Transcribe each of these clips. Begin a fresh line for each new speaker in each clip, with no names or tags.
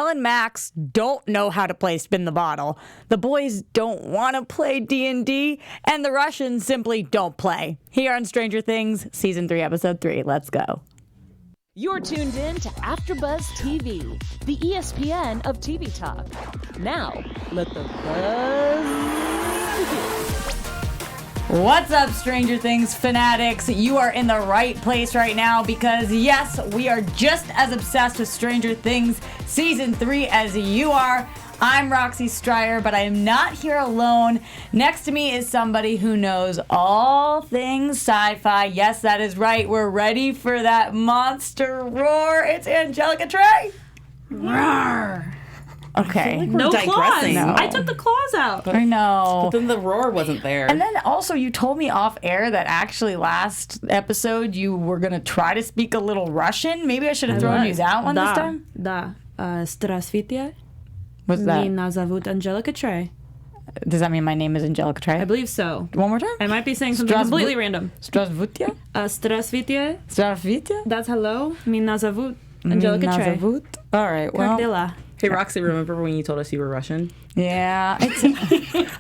Elle and Max don't know how to play Spin the Bottle. The boys don't want to play D&D, and the Russians simply don't play. Here on Stranger Things, Season 3, Episode 3. Let's go.
You're tuned in to AfterBuzz TV, the ESPN of TV talk. Now, let the buzz begin.
What's up, Stranger Things fanatics? You are in the right place right now because, yes, we are just as obsessed with Stranger Things Season 3 as you are. I'm Roxy Striar, but I am not here alone. Next to me is somebody who knows all things sci-fi. Yes, that is right. We're ready for that monster roar. It's Angelica Trae.
Roar.
Okay.
No claws.
No.
I took the claws out.
I know.
But then the roar wasn't there.
And then also you told me off air that actually last episode you were going to try to speak a little Russian. Maybe I should have thrown you that one this time.
Да. Здравствуйте.
What's that?
Меня зовут Angelica Trae.
Does that mean my name is Angelica Trae?
I believe so.
One more time?
I might be saying something completely random.
Здравствуйте.
Здравствуйте.
Здравствуйте.
That's hello. Меня зовут Angelica Trae.
All right, well.
Как дела?
Hey, Roxy, remember when you told us you were Russian?
Yeah,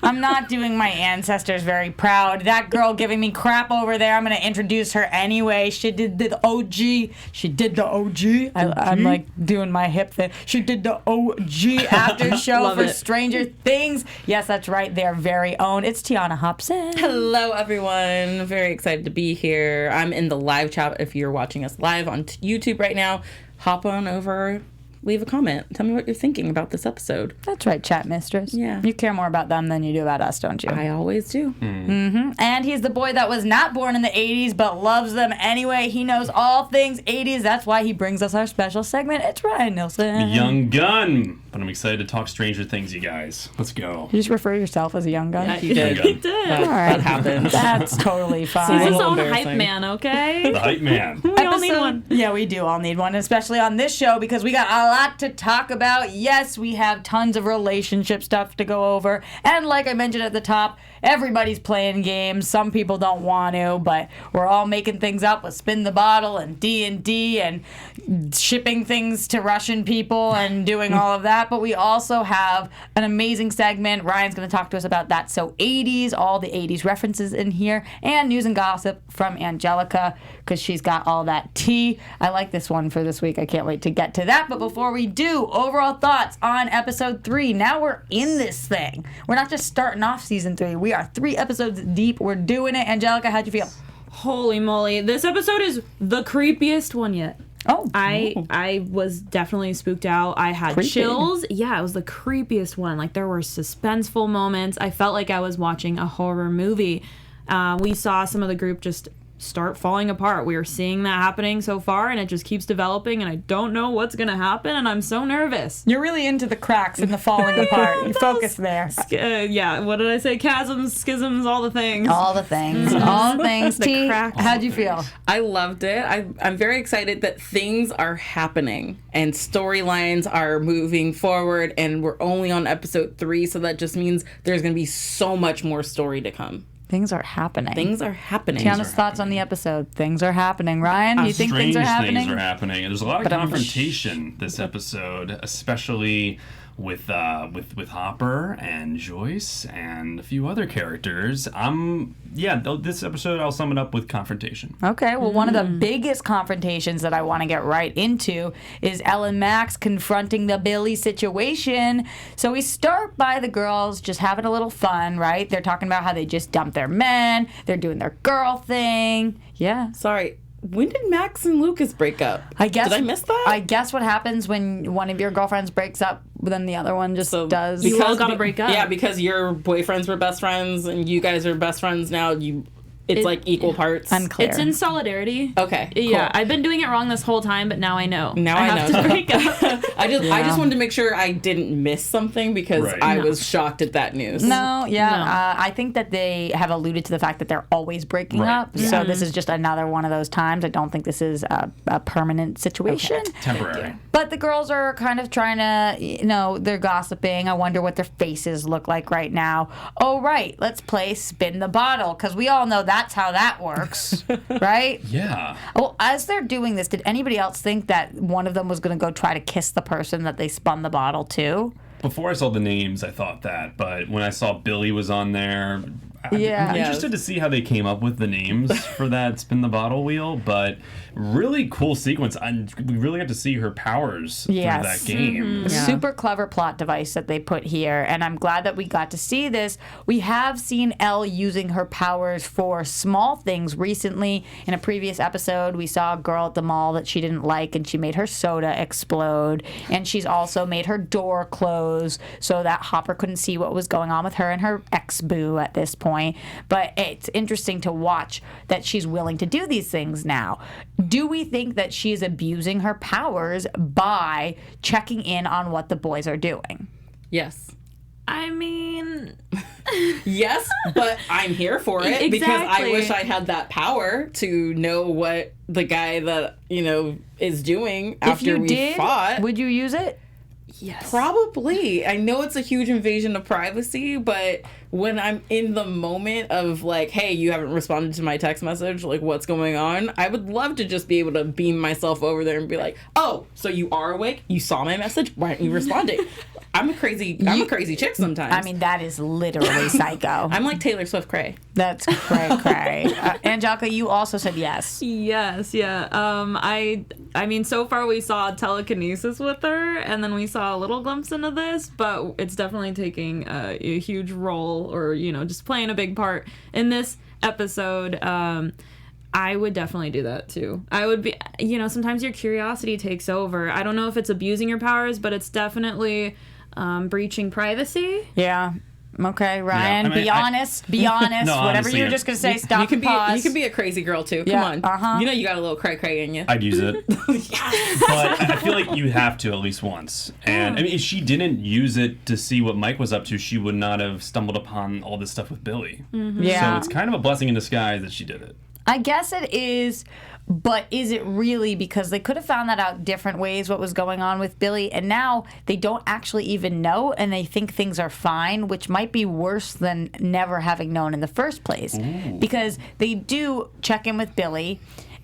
I'm not doing my ancestors very proud. That girl giving me crap over there, I'm going to introduce her anyway. She did the OG. She did the OG. I'm like doing my hip thing. She did the OG after show for Stranger Things. Yes, that's right. Their very own. It's Tiona Hobson.
Hello, everyone. Very excited to be here. I'm in the live chat. If you're watching us live on YouTube right now, hop on over. Leave a comment. Tell me what you're thinking about this episode.
That's right, chat mistress.
Yeah.
You care more about them than you do about us, don't you?
I always do.
Mm-hmm. And he's the boy that was not born in the 80s but loves them anyway. He knows all things 80s. That's why he brings us our special segment. It's Ryan Nilsen.
Young gun. But I'm excited to talk Stranger Things, you guys. Let's go.
You just refer to yourself as a young gun?
Yeah, you did.
Young gun.
He did.
All right.
That happens.
That's totally fine.
He's his own
embarrassing.
hype man, okay?
The hype man.
We all need one.
Yeah, we do all need one, especially on this show because we got a lot to talk about. Yes, we have tons of relationship stuff to go over. And like I mentioned at the top, everybody's playing games. Some people don't want to, but we're all making things up with Spin the Bottle and D&D and shipping things to Russian people and doing all of that. But we also have an amazing segment. Ryan's going to talk to us about that. So 80s, all the 80s references in here, and news and gossip from Angelica because she's got all that tea. I like this one for this week. I can't wait to get to that. But before we do, overall thoughts on episode 3. Now we're in this thing. We're not just starting off season 3. We are 3 episodes deep. We're doing it. Angelica, how'd you feel?
Holy moly. This episode is the creepiest one yet.
Oh.
I was definitely spooked out. I had
Creepy.
chills. Yeah, it was the creepiest one. Like, there were suspenseful moments. I felt like I was watching a horror movie. We saw some of the group just start falling apart. We are seeing that happening so far, and it just keeps developing, and I don't know what's going to happen, and I'm so nervous.
You're really into the cracks and the falling apart. You focus there.
Yeah, what did I say? Chasms, schisms, all the things.
All the things. All the things.
The
T,
cracks.
how'd you feel?
I loved it. I'm very excited that things are happening and storylines are moving forward, and we're only on episode 3, so that just means there's going to be so much more story to come.
Things are happening.
Things are happening.
Tiana's thoughts on the episode. Things are happening. Ryan, do you think things are happening?
Strange things are happening. And there's a lot of confrontation this episode, especially with Hopper and Joyce and a few other characters. This episode I'll sum it up with confrontation.
Okay, well, one of the biggest confrontations that I want to get right into is Elle and Max confronting the Billy situation. So we start by the girls just having a little fun, right? They're talking about how they just dumped their men. They're doing their girl thing. Yeah.
Sorry, when did Max and Lucas break up?
Did
I miss that?
I guess what happens when one of your girlfriends breaks up, then the other one just does.
You all gotta break up.
Yeah, because your boyfriends were best friends and you guys are best friends now. It's like equal parts.
Unclear.
It's in solidarity.
Okay.
Yeah,
cool.
I've been doing it wrong this whole time, but now I know.
Now I
have
know.
to break up.
I just wanted to make sure I didn't miss something because
Right.
I was shocked at that news.
No, I think that they have alluded to the fact that they're always breaking
Right.
up. So this is just another one of those times. I don't think this is a permanent situation.
Temporary.
But the girls are kind of trying to, they're gossiping. I wonder what their faces look like right now. Oh, right, let's play Spin the Bottle, because we all know that that's how that works, right?
Yeah.
Well, as they're doing this, did anybody else think that one of them was going to go try to kiss the person that they spun the bottle to?
Before I saw the names, I thought that, but when I saw Billy was on there, I'm interested to see how they came up with the names for that spin the bottle wheel, but really cool sequence. We really got to see her powers through that game.
A super clever plot device that they put here, and I'm glad that we got to see this. We have seen Elle using her powers for small things recently. In a previous episode, we saw a girl at the mall that she didn't like, and she made her soda explode, and she's also made her door close so that Hopper couldn't see what was going on with her and her ex-boo at this point. But it's interesting to watch that she's willing to do these things now. Do we think that she's abusing her powers by checking in on what the boys are doing?
Yes.
I mean...
Yes, but I'm here for it because I wish I had that power to know what the guy that, is doing after we fought.
Would you use it?
Yes.
Probably. I know it's a huge invasion of privacy, but when I'm in the moment of like, hey, you haven't responded to my text message, like what's going on? I would love to just be able to beam myself over there and be like, oh, so you are awake? You saw my message? Why aren't you responding? I'm a crazy chick sometimes.
I mean, that is literally psycho.
I'm like Taylor Swift cray.
That's cray. Angelica, you also said yes.
Yes, yeah. I mean, so far we saw telekinesis with her, and then we saw a little glimpse into this, but it's definitely taking a huge role, or just playing a big part in this episode. I would definitely do that too. I would be, sometimes your curiosity takes over. I don't know if it's abusing your powers, but it's definitely breaching privacy.
Yeah. Okay, Ryan, be honest. Be honest.
No,
whatever
honestly,
you're just going to say, stop and pause.
You can be a crazy girl too.
Yeah,
Come on. You got a little cray in you.
I'd use it.
Yes.
But I feel like you have to at least once. And I mean, if she didn't use it to see what Mike was up to, she would not have stumbled upon all this stuff with Billy.
Mm-hmm. Yeah.
So it's kind of a blessing in disguise that she did it.
I guess it is, but is it really? Because they could have found that out different ways, what was going on with Billy, and now they don't actually even know, and they think things are fine, which might be worse than never having known in the first place. Ooh. Because they do check in with Billy,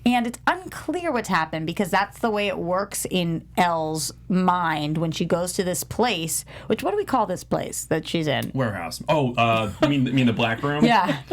and it's unclear what's happened because that's the way it works in Elle's mind when she goes to this place. Which, what do we call this place that she's in?
Warehouse. Oh, you mean the black room?
Yeah.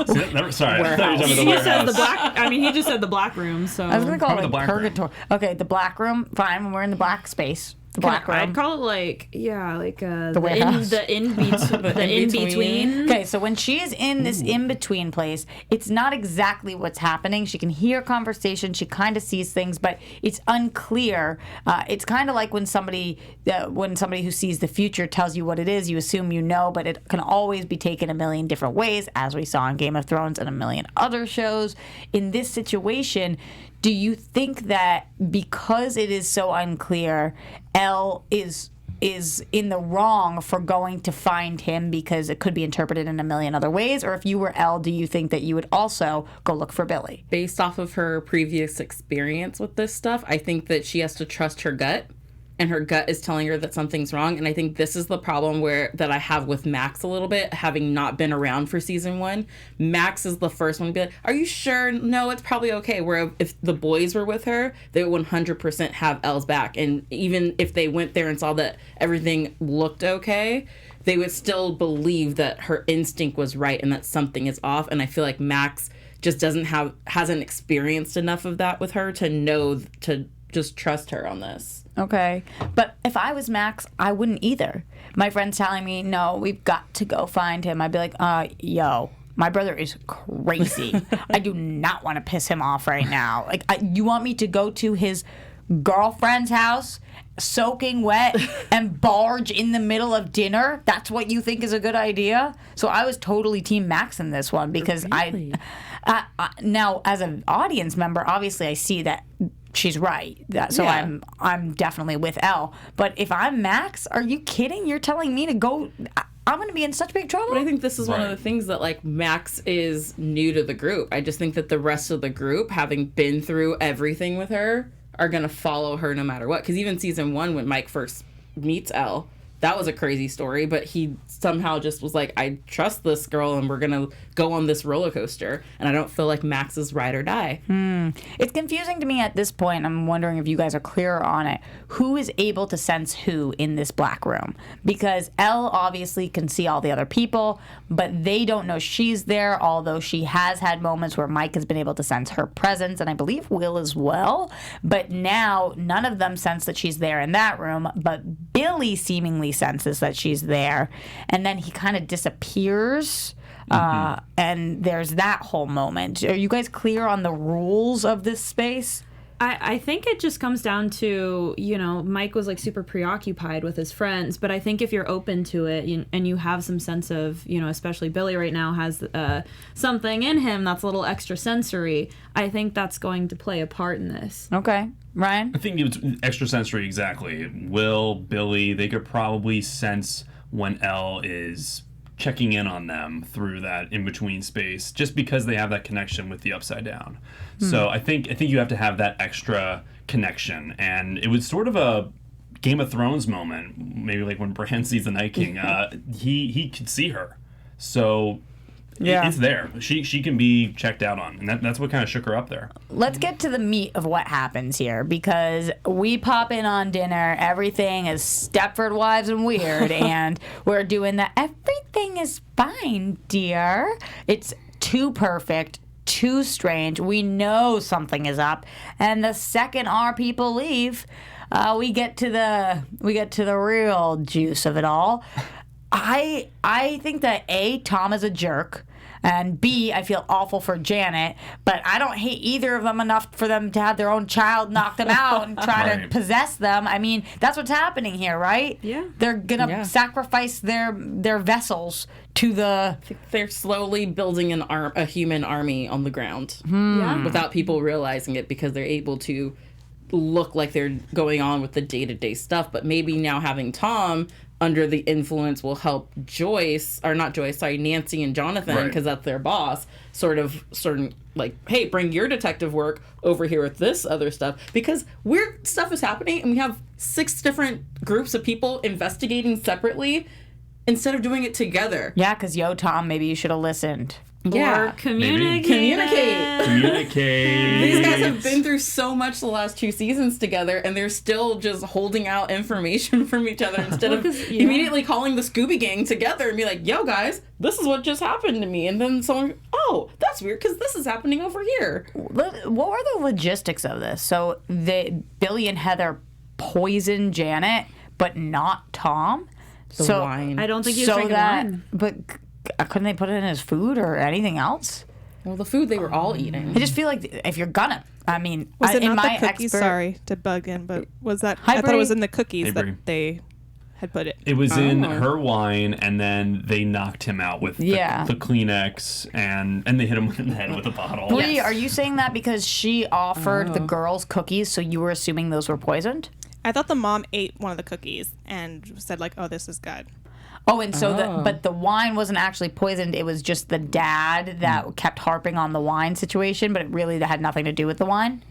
Sorry,
warehouse.
I thought you were talking about the
He
warehouse.
said the black. I mean, he just said the black room. So
I was gonna call
Probably
it
the black
purgatory. Okay, the black room. Fine, when we're in the black space. The black room.
I'd call it like
the warehouse.
the in between.
Okay, so when she is in this in between place, it's not exactly what's happening. She can hear conversation. She kind of sees things, but it's unclear. It's kind of like when somebody who sees the future tells you what it is, you assume you know, but it can always be taken a million different ways, as we saw in Game of Thrones and a million other shows. In this situation, do you think that because it is so unclear, Elle is in the wrong for going to find him because it could be interpreted in a million other ways? Or if you were Elle, do you think that you would also go look for Billy?
Based off of her previous experience with this stuff, I think that she has to trust her gut. And her gut is telling her that something's wrong. And I think this is the problem that I have with Max a little bit, having not been around for season 1. Max is the first one to be like, are you sure? No, it's probably okay. Where if the boys were with her, they would 100% have Elle's back. And even if they went there and saw that everything looked okay, they would still believe that her instinct was right and that something is off. And I feel like Max just hasn't experienced enough of that with her to know to just trust her on this.
Okay. But if I was Max, I wouldn't either. My friend's telling me, no, we've got to go find him. I'd be like, yo, my brother is crazy. I do not want to piss him off right now. Like, you want me to go to his girlfriend's house, soaking wet, and barge in the middle of dinner? That's what you think is a good idea? So I was totally Team Max in this one because
really?
now, as an audience member, obviously I see that she's right. I'm definitely with Elle. But if I'm Max, are you kidding? You're telling me to go? I'm going to be in such big trouble.
But I think this is one of the things that, like, Max is new to the group. I just think that the rest of the group, having been through everything with her, are going to follow her no matter what. Because even season 1, when Mike first meets Elle, that was a crazy story, but he somehow just was like, I trust this girl and we're gonna go on this roller coaster, and I don't feel like Max is ride or die.
It's confusing to me at this point. I'm wondering if you guys are clearer on it. Who is able to sense who in this black room? Because Elle obviously can see all the other people, but they don't know she's there, although she has had moments where Mike has been able to sense her presence, and I believe Will as well. But now none of them sense that she's there in that room, but Billy seemingly senses that she's there, and then he kind of disappears. And there's that whole moment. Are you guys clear on the rules of this space?
I think it just comes down to, Mike was like super preoccupied with his friends, but I think if you're open to it and you have some sense of, especially Billy right now has something in him that's a little extra sensory, I think that's going to play a part in this.
Okay. Ryan?
I think it's extrasensory, exactly. Will, Billy, they could probably sense when Elle is checking in on them through that in-between space, just because they have that connection with the Upside Down. So I think you have to have that extra connection, and it was sort of a Game of Thrones moment, maybe like when Bran sees the Night King. He could see her, so it's there. She can be checked out on, and that's what kind of shook her up there.
Let's get to the meat of what happens here, because we pop in on dinner, everything is Stepford Wives and weird, and we're doing the everything is fine, dear. It's too perfect, too strange. We know something is up, and the second our people leave, we get to the real juice of it all. I think that A, Tom is a jerk, and B, I feel awful for Janet, but I don't hate either of them enough for them to have their own child knock them out and try to possess them. I mean, that's what's happening here, right?
Yeah.
They're gonna sacrifice their vessels to the...
They're slowly building a human army on the ground without people realizing it, because they're able to look like they're going on with the day-to-day stuff, but maybe now having Tom under the influence will help Nancy and Jonathan, because that's their boss, sort of like, hey, bring your detective work over here with this other stuff, because weird stuff is happening and we have 6 different groups of people investigating separately instead of doing it together.
Yeah, because Tom, maybe you should have listened.
Or communicate.
These guys have been through so much the last 2 seasons together, and they're still just holding out information from each other instead of immediately calling the Scooby Gang together and be like, yo, guys, this is what just happened to me. And then someone, oh, that's weird because this is happening over here.
What were the logistics of this? So Billy and Heather poisoned Janet, but not Tom?
The wine.
I don't think he was drinking wine.
But... couldn't they put it in his food or anything else?
Well, the food they were all eating.
I just feel like if you're gonna,
was it not the cookies? Sorry to bug in, but was that? I thought it was in the cookies that they had put it.
It was in her wine, and then they knocked him out with the Kleenex, and they hit him in the head with a bottle.
Bree, are you saying that because she offered the girls cookies, so you were assuming those were poisoned?
I thought the mom ate one of the cookies and said like, "Oh, this is good."
Oh, and so but the wine wasn't actually poisoned. It was just the dad that kept harping on the wine situation, but it really had nothing to do with the wine.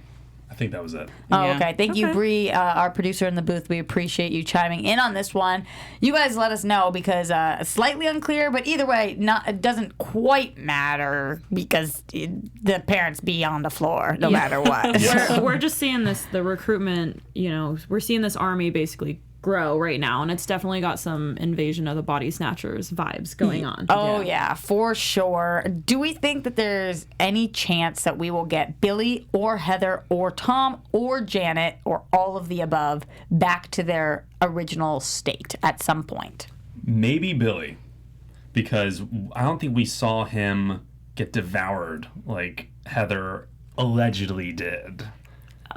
I think that was it.
Oh, okay. Thank you, Bree, our producer in the booth. We appreciate you chiming in on this one. You guys let us know, because slightly unclear, but either way, it doesn't quite matter, because the parents be on the floor no matter what.
We're just seeing the recruitment, we're seeing this army basically grow right now, and it's definitely got some Invasion of the Body Snatchers vibes going on.
Oh yeah, for sure. Do we think that there's any chance that we will get Billy or Heather or Tom or Janet or all of the above back to their original state at some point?
Maybe Billy, because I don't think we saw him get devoured like Heather allegedly did.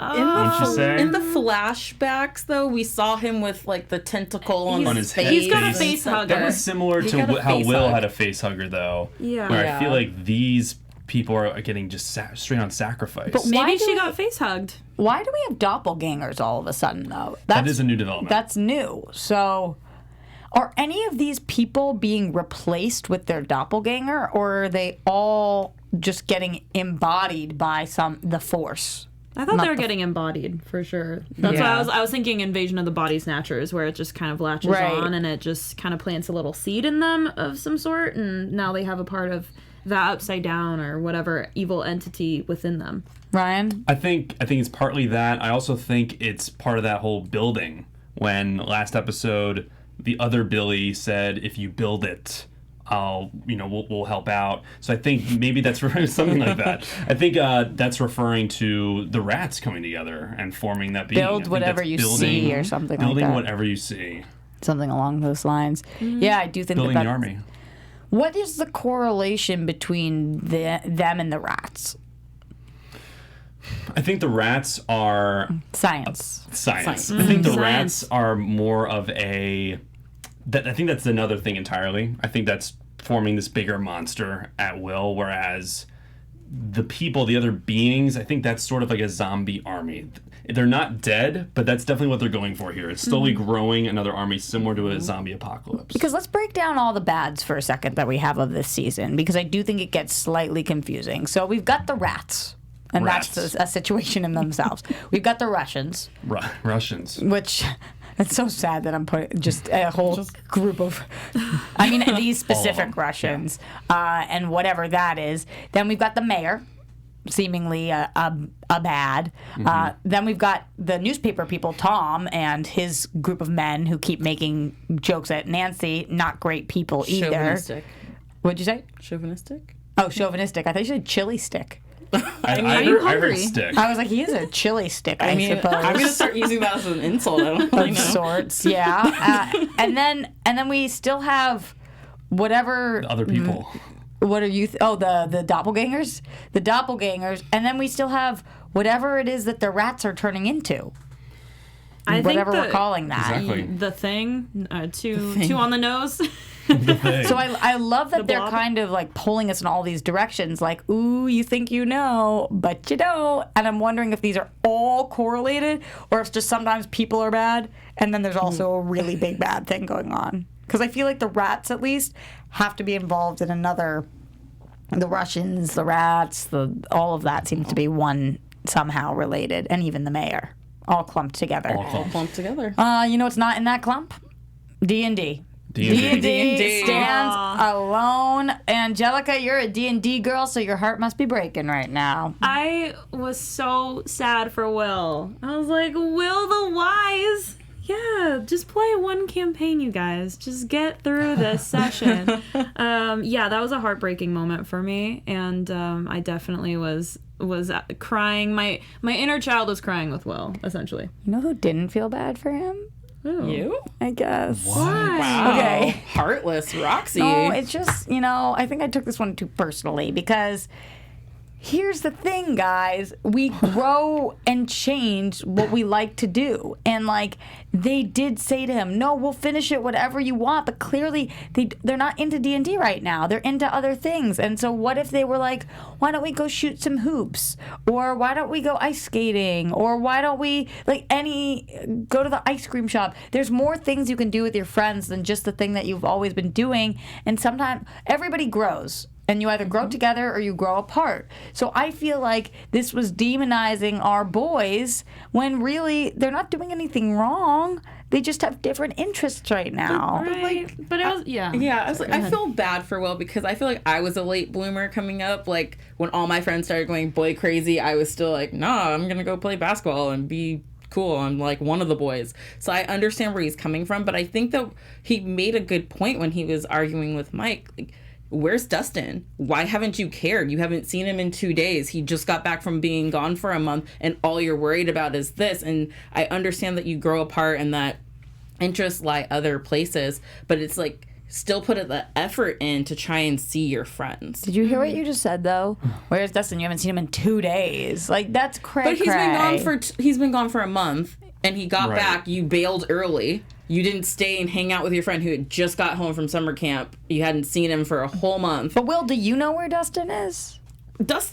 In the flashbacks, though, we saw him with like the tentacle on his face.
He's got a face hugger.
That was similar to how Will had a face hugger, though. Yeah. Where I feel like these people are getting just straight on sacrifice.
But maybe she got face hugged.
Why do we have doppelgangers all of a sudden, though?
That is a new development.
That's new. So, are any of these people being replaced with their doppelganger, or are they all just getting embodied by the Force?
I thought they were getting embodied for sure. That's why I was thinking Invasion of the Body Snatchers, where it just kind of latches on and it just kind of plants a little seed in them of some sort, and now they have a part of that upside down or whatever evil entity within them.
Ryan?
I think it's partly that. I also think it's part of that whole building. When last episode, the other Billy said, if you build it, we'll help out. So I think maybe that's something like that. I think that's referring to the rats coming together and forming that being.
Build whatever you see or something like that.
Building whatever you see.
Something along those lines.
Mm-hmm.
Yeah, I do think
building the army.
What is the correlation between them and the rats?
I think the rats are...
Science.
I think the rats are more of a... I think that's another thing entirely. I think that's forming this bigger monster at will, whereas the people, the other beings, I think that's sort of like a zombie army. They're not dead, but that's definitely what they're going for here. It's slowly growing another army similar to a zombie apocalypse.
Because let's break down all the bads for a second that we have of this season, because I do think it gets slightly confusing. So we've got the rats. And that's a situation in themselves. We've got the Russians.
Russians.
Which, it's so sad that I'm putting just a whole group of, I mean, these specific Russians, and whatever that is. Then we've got the mayor, seemingly a bad. Then we've got the newspaper people, Tom, and his group of men who keep making jokes at Nancy. Not great people either.
Chauvinistic.
What'd you say?
Chauvinistic?
Oh, chauvinistic. I thought you said chili stick.
I heard stick.
I was like, he is a chili stick, I suppose.
I'm going to start using that as an insult. I don't really know.
Of sorts, yeah. And then we still have whatever...
Other people.
What are you... the doppelgangers? The doppelgangers. And then we still have whatever it is that the rats are turning into. Whatever we're calling that.
Exactly.
The Thing. Two on the nose.
So I love that they're kind of like pulling us in all these directions, like, ooh, you think you know, but you don't. And I'm wondering if these are all correlated or if just sometimes people are bad and then there's also a really big bad thing going on. Because I feel like the rats, at least, have to be involved in another. The Russians, the rats, all of that seems to be one somehow related, and even the mayor, all clumped together.
All clumped together.
You know what's not in that clump? D&D. D&D stands alone. Angelica, you're a D&D girl, so your heart must be breaking right now.
I was so sad for Will. I was like, Will the Wise. Yeah, just play one campaign, you guys. Just get through this session. That was a heartbreaking moment for me, and I definitely was crying. My inner child was crying with Will, essentially.
You know who didn't feel bad for him?
Ooh.
You?
I guess.
Why?
Wow.
Okay.
Heartless Roxy.
No, it's just, I think I took this one too personally because here's the thing, guys. We grow and change what we like to do. And, they did say to him, no, we'll finish it whatever you want. But clearly, they're not into D&D right now. They're into other things. And so what if they were like, why don't we go shoot some hoops? Or why don't we go ice skating? Or why don't we, go to the ice cream shop? There's more things you can do with your friends than just the thing that you've always been doing. And sometimes everybody grows. And you either grow together or you grow apart. So I feel like this was demonizing our boys when really they're not doing anything wrong. They just have different interests right now.
But it was, yeah.
Yeah, I feel bad for Will because I feel like I was a late bloomer coming up. Like, when all my friends started going boy crazy, I was still like, nah, I'm going to go play basketball and be cool. I'm like one of the boys. So I understand where he's coming from. But I think that he made a good point when he was arguing with Mike. Like, where's Dustin? Why haven't you cared? You haven't seen him in 2 days. He just got back from being gone for a month, and all you're worried about is this. And I understand that you grow apart and that interests lie other places, but it's still put the effort in to try and see your friends.
Did you hear what you just said, though? Where's Dustin? You haven't seen him in 2 days. That's crazy.
But he's been gone for a month, and he got back. You bailed early. You didn't stay and hang out with your friend who had just got home from summer camp. You hadn't seen him for a whole month.
But Will, do you know where Dustin is?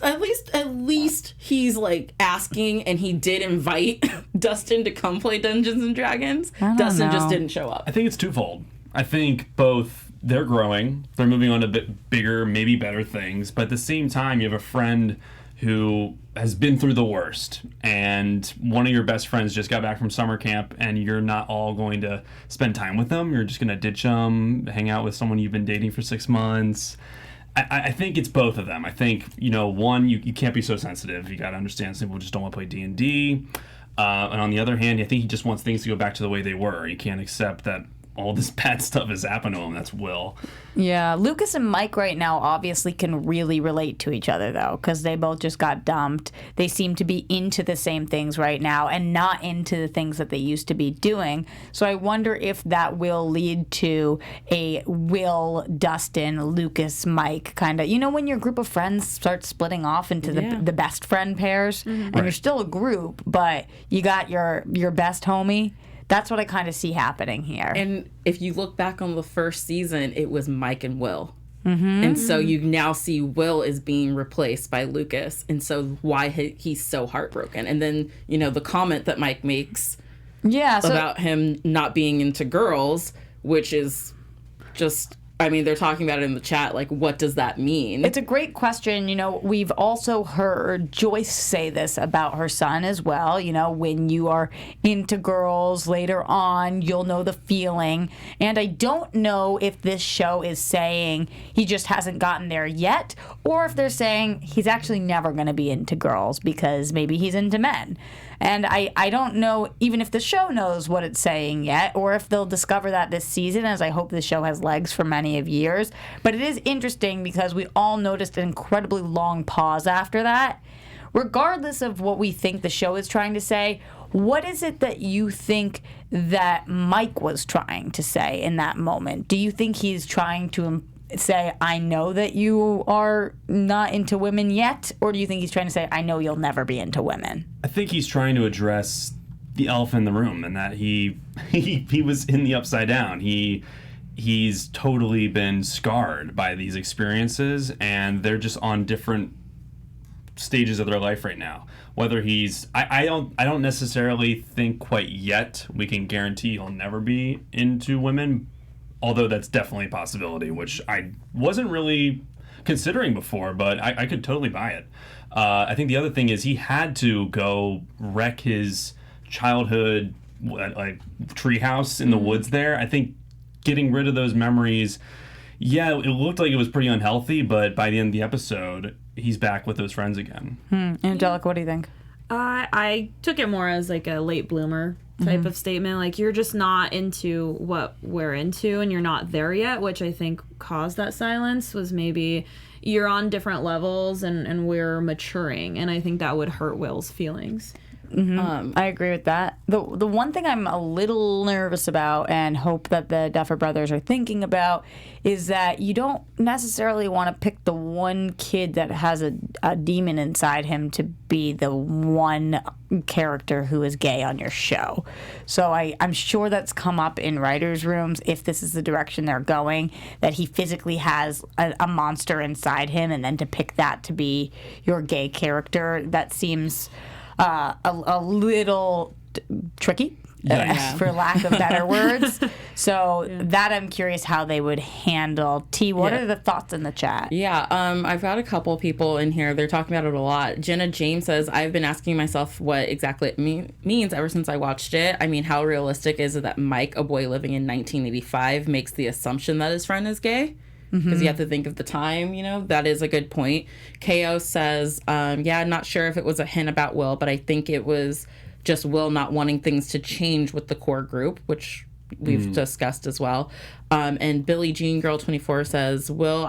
At least he's asking, and he did invite Dustin to come play Dungeons and Dragons. Dustin just didn't show up.
I think it's twofold. I think both they're growing, they're moving on to bit bigger, maybe better things, but at the same time, you have a friend who has been through the worst, and one of your best friends just got back from summer camp, and you're not all going to spend time with them. You're just going to ditch them, hang out with someone you've been dating for 6 months. I think it's both of them. I think, one, you can't be so sensitive. You got to understand some people just don't want to play D&D. And on the other hand, I think he just wants things to go back to the way they were. You can't accept that all this bad stuff has happened to him. That's Will.
Yeah, Lucas and Mike right now obviously can really relate to each other, though, because they both just got dumped. They seem to be into the same things right now and not into the things that they used to be doing. So I wonder if that will lead to a Will, Dustin, Lucas, Mike kind of, when your group of friends starts splitting off into the best friend pairs, and you're still a group, but you got your best homie. That's what I kind of see happening here.
And if you look back on the first season, it was Mike and Will. Mm-hmm. And so you now see Will is being replaced by Lucas. And so why he's so heartbroken. And then, the comment that Mike makes about him not being into girls, which is just... they're talking about it in the chat, like, what does that mean?
It's a great question. We've also heard Joyce say this about her son as well. When you are into girls later on, you'll know the feeling. And I don't know if this show is saying he just hasn't gotten there yet, or if they're saying he's actually never going to be into girls because maybe he's into men. And I don't know even if the show knows what it's saying yet, or if they'll discover that this season, as I hope the show has legs for many of years. But it is interesting because we all noticed an incredibly long pause after that. Regardless of what we think the show is trying to say, what is it that you think that Mike was trying to say in that moment? Do you think he's trying to say, I know that you are not into women yet? Or do you think he's trying to say, I know you'll never be into women?
I think he's trying to address the elephant in the room, and that he was in the upside down. He's totally been scarred by these experiences, and they're just on different stages of their life right now. Whether he's I don't necessarily think quite yet we can guarantee he'll never be into women, although that's definitely a possibility, which I wasn't really considering before, but I could totally buy it. I think the other thing is he had to go wreck his childhood treehouse in the woods there. I think getting rid of those memories, it looked like it was pretty unhealthy, but by the end of the episode, he's back with those friends again.
Angelica, what do you think?
I took it more as like a late bloomer type of statement. Like, you're just not into what we're into and you're not there yet, which I think caused that silence. Was maybe you're on different levels and we're maturing, and I think that would hurt Will's feelings.
I agree with that. The one thing I'm a little nervous about, and hope that the Duffer Brothers are thinking about, is that you don't necessarily want to pick the one kid that has a demon inside him to be the one character who is gay on your show. So I'm sure that's come up in writers' rooms, if this is the direction they're going, that he physically has a monster inside him, and then to pick that to be your gay character, that seems... a little tricky, for lack of better words. So that I'm curious how they would handle. T, what are the thoughts in the chat?
I've got a couple people in here. They're talking about it a lot. Jenna James says, I've been asking myself what exactly it means ever since I watched it. I mean, how realistic is it that Mike, a boy living in 1985, makes the assumption that his friend is gay? Because you have to think of the time, that is a good point. KO says, not sure if it was a hint about Will, but I think it was just Will not wanting things to change with the core group, which we've discussed as well. And Billie Jean Girl 24 says, Will,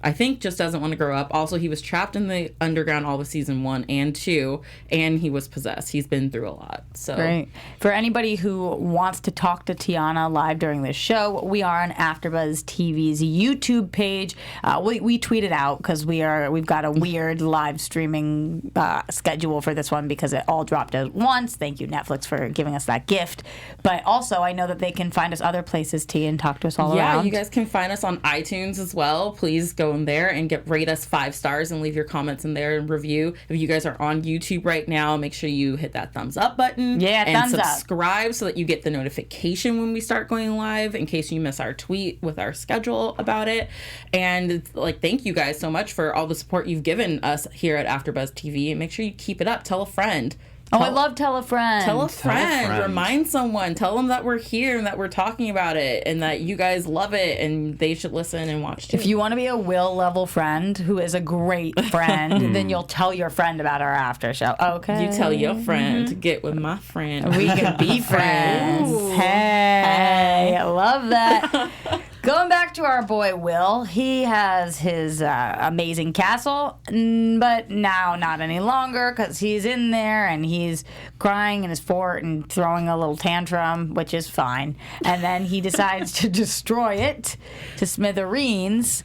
I think just doesn't want to grow up. Also, he was trapped in the underground all of season 1 and 2, and he was possessed. He's been through a lot. So
great. For anybody who wants to talk to Tiona live during this show, we are on AfterBuzz TV's YouTube page. We tweet it out because we've got a weird live streaming schedule for this one because it all dropped at once. Thank you, Netflix, for giving us that gift. But also, I know that they can find us other places, T, and talk to us all around.
Yeah, you guys can find us on iTunes as well. Please go go in there and rate us 5 stars and leave your comments in there and review. If you guys are on YouTube right now, make sure you hit that thumbs up button.
Yeah,
and
thumbs up.
Subscribe so that you get the notification when we start going live in case you miss our tweet with our schedule about it. And thank you guys so much for all the support you've given us here at AfterBuzz TV. And make sure you keep it up. Tell a friend.
I love tell a friend.
Tell a friend. Remind someone. Tell them that we're here and that we're talking about it and that you guys love it and they should listen and watch too.
If you want to be a Will level friend who is a great friend, then you'll tell your friend about our after show. Okay.
You tell your friend to get with my friend.
We can be friends. Hey, I love that. Going back to our boy Will, he has his amazing castle, but now not any longer because he's in there and he's crying in his fort and throwing a little tantrum, which is fine. And then he decides to destroy it to smithereens.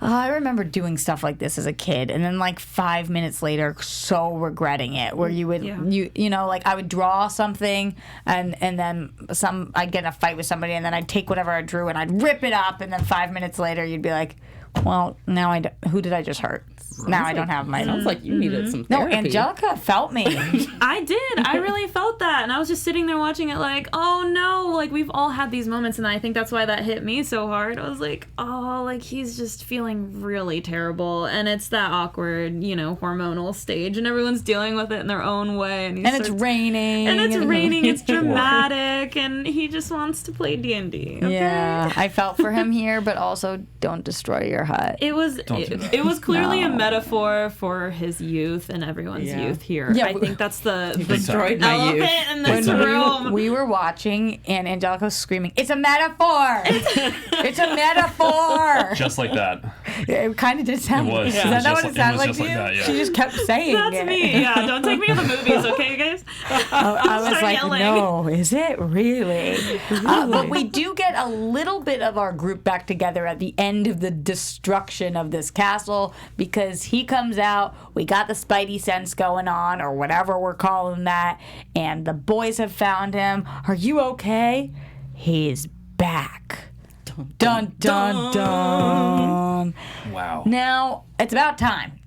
I remember doing stuff like this as a kid, and then 5 minutes later, so regretting it. Where you would, I would draw something, and then I'd get in a fight with somebody, and then I'd take whatever I drew and I'd rip it up, and then 5 minutes later, you'd be like, well, now who did I just hurt? Now I don't have my.
Sounds like you needed some therapy.
No, Angelica felt me.
I did. I really felt that. And I was just sitting there watching it oh no, we've all had these moments. And I think that's why that hit me so hard. I was he's just feeling really terrible. And it's that awkward, hormonal stage. And everyone's dealing with it in their own way. And
it's raining.
And it's raining. It's dramatic. And he just wants to play D&D. Okay?
Yeah. I felt for him here, but also don't destroy your hut.
It was clearly a metaphor for his youth and everyone's youth here. Yeah, I think that's the
destroyed my youth
in this room.
We were watching and Angelica was screaming, "It's a metaphor! It's a metaphor!"
Just like that.
It kind of did sound.
It was.
Is that not what it sounded like to you?
That, yeah.
She just kept saying
That's
it.
me. Yeah, don't take me to the movies, okay, you guys?
I was like,
yelling.
no, is it really? But we do get a little bit of our group back together at the end of the destruction of this castle because he comes out, we got the Spidey sense going on, or whatever we're calling that, and the boys have found him. Are you okay? He's back. Dun, dun, dun.
Wow.
Now, it's about time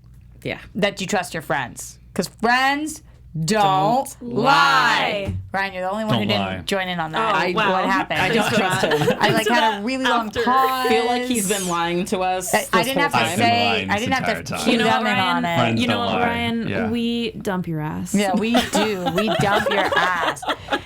that you trust your friends. Because friends don't lie. Ryan, you're the only one who didn't join in on that. What happened?
I don't trust him.
I had a really long pause.
I feel like he's been lying to us.
I didn't have to say. I didn't have to cue them in on it.
Friends
you know
don't
what,
lie.
Ryan?
Yeah.
We dump your ass.
Yeah, we do. We dump your ass.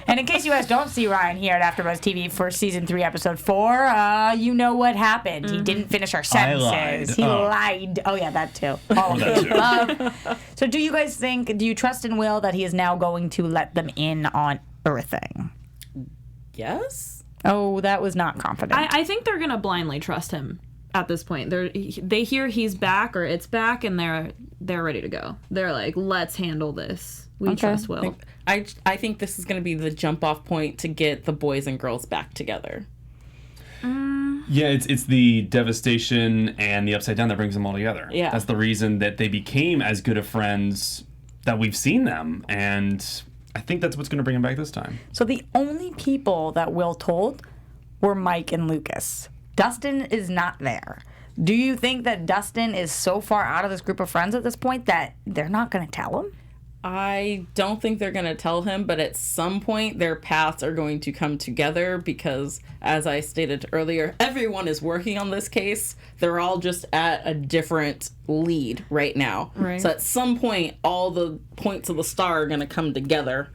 And in case you guys don't see Ryan here at AfterBuzz TV for season 3, episode 4, you know what happened. He didn't finish our sentences. He lied. Oh yeah, that too. All of the above. So, do you guys think? Do you trust in Will that he is now going to let them in on everything?
Yes.
Oh, that was not confident.
I think they're gonna blindly trust him at this point. They hear he's back or it's back, and they're ready to go. They're like, let's handle this. We trust Will.
I think this is going to be the jump off point to get the boys and girls back together.
Yeah, it's the devastation and the upside down that brings them all together.
Yeah.
That's the reason that they became as good of friends that we've seen them. And I think that's what's going to bring them back this time.
So the only people that Will told were Mike and Lucas. Dustin is not there. Do you think that Dustin is so far out of this group of friends at this point that they're not going to tell him?
I don't think they're going to tell him, but at some point their paths are going to come together because, as I stated earlier, everyone is working on this case. They're all just at a different lead right now.
Right.
So at some point, all the points of the star are going to come together